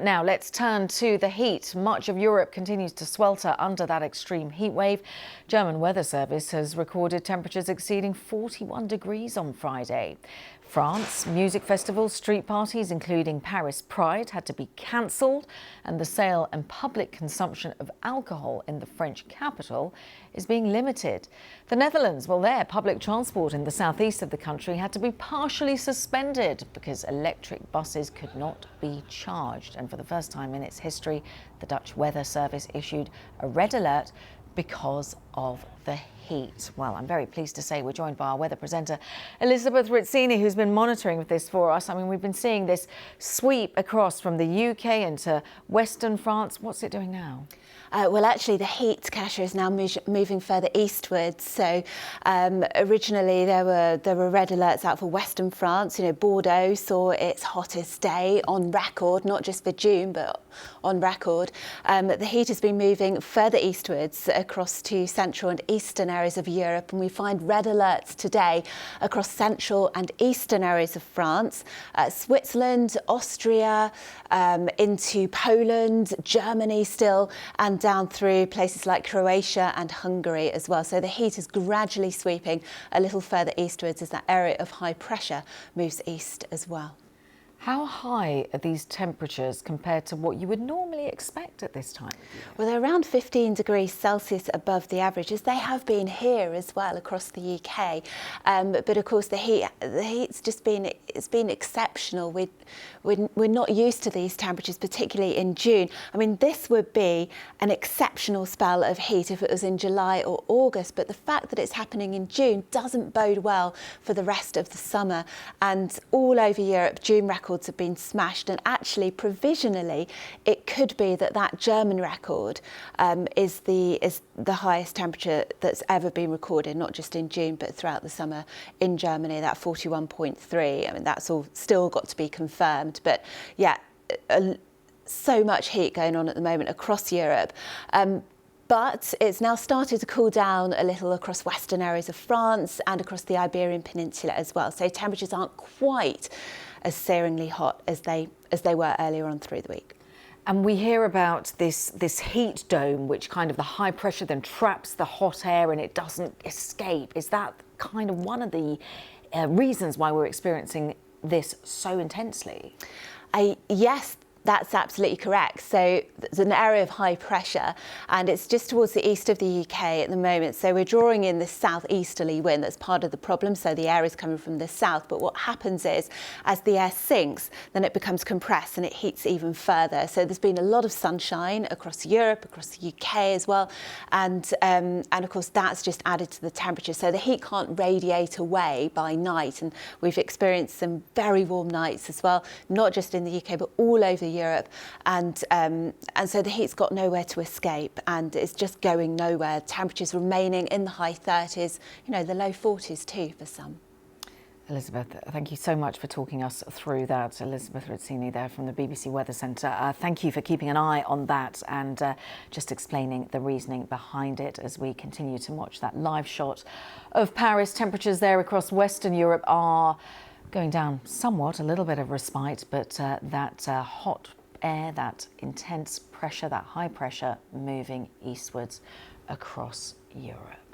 Now let's turn to the heat. Much of Europe continues to swelter under that extreme heat wave. German Weather Service has recorded temperatures exceeding 41 degrees on Friday. France, music festivals, street parties, including Paris Pride, had to be cancelled, and the sale and public consumption of alcohol in the French capital is being limited. The Netherlands, well, their public transport in the southeast of the country had to be partially suspended because electric buses could not be charged. And for the first time in its history, the Dutch Weather Service issued a red alert because of the heat. Well, I'm very pleased to say we're joined by our weather presenter, Elizabeth Rizzini, who's been monitoring this for us. I mean, we've been seeing this sweep across from the UK into Western France. What's it doing now? Well, actually, the heat, Kasia, is now moving further eastwards. So originally there were red alerts out for Western France. You know, Bordeaux saw its hottest day on record, not just for June, but on record. The heat has been moving further eastwards across to central and eastern areas of Europe, and we find red alerts today across central and eastern areas of France, Switzerland, Austria, into Poland, Germany still, and down through places like Croatia and Hungary as well. So the heat is gradually sweeping a little further eastwards as that area of high pressure moves east as well. How high are these temperatures compared to what you would normally expect at this time? Well, they're around 15 degrees Celsius above the average, as they have been here as well across the UK. But of course, the heat's just been exceptional. We're not used to these temperatures, particularly in June. I mean, this would be an exceptional spell of heat if it was in July or August. But the fact that it's happening in June doesn't bode well for the rest of the summer. And all over Europe, June records have been smashed, and actually provisionally it could be that German record is the highest temperature that's ever been recorded, not just in June but throughout the summer in Germany, that 41.3. I mean, that's all still got to be confirmed, but yeah, so much heat going on at the moment across Europe. But it's now started to cool down a little across western areas of France and across the Iberian Peninsula as well. So temperatures aren't quite as searingly hot as they were earlier on through the week. And we hear about this heat dome, which kind of the high pressure then traps the hot air and it doesn't escape. Is that kind of one of the reasons why we're experiencing this so intensely? Yes. That's absolutely correct. So there's an area of high pressure, and it's just towards the east of the UK at the moment. So we're drawing in this southeasterly wind that's part of the problem. So the air is coming from the south. But what happens is, as the air sinks, then it becomes compressed and it heats even further. So there's been a lot of sunshine across Europe, across the UK as well. And of course, that's just added to the temperature. So the heat can't radiate away by night. And we've experienced some very warm nights as well, not just in the UK, but all over Europe, and so the heat's got nowhere to escape, and it's just going nowhere. Temperatures remaining in the high 30s, you know, the low 40s too for some. Elizabeth, thank you so much for talking us through that. Elizabeth Rizzini there from the BBC Weather Centre. Thank you for keeping an eye on that and just explaining the reasoning behind it as we continue to watch that live shot of Paris. Temperatures there across Western Europe are going down somewhat, a little bit of respite, but that hot air, that intense pressure, that high pressure moving eastwards across Europe.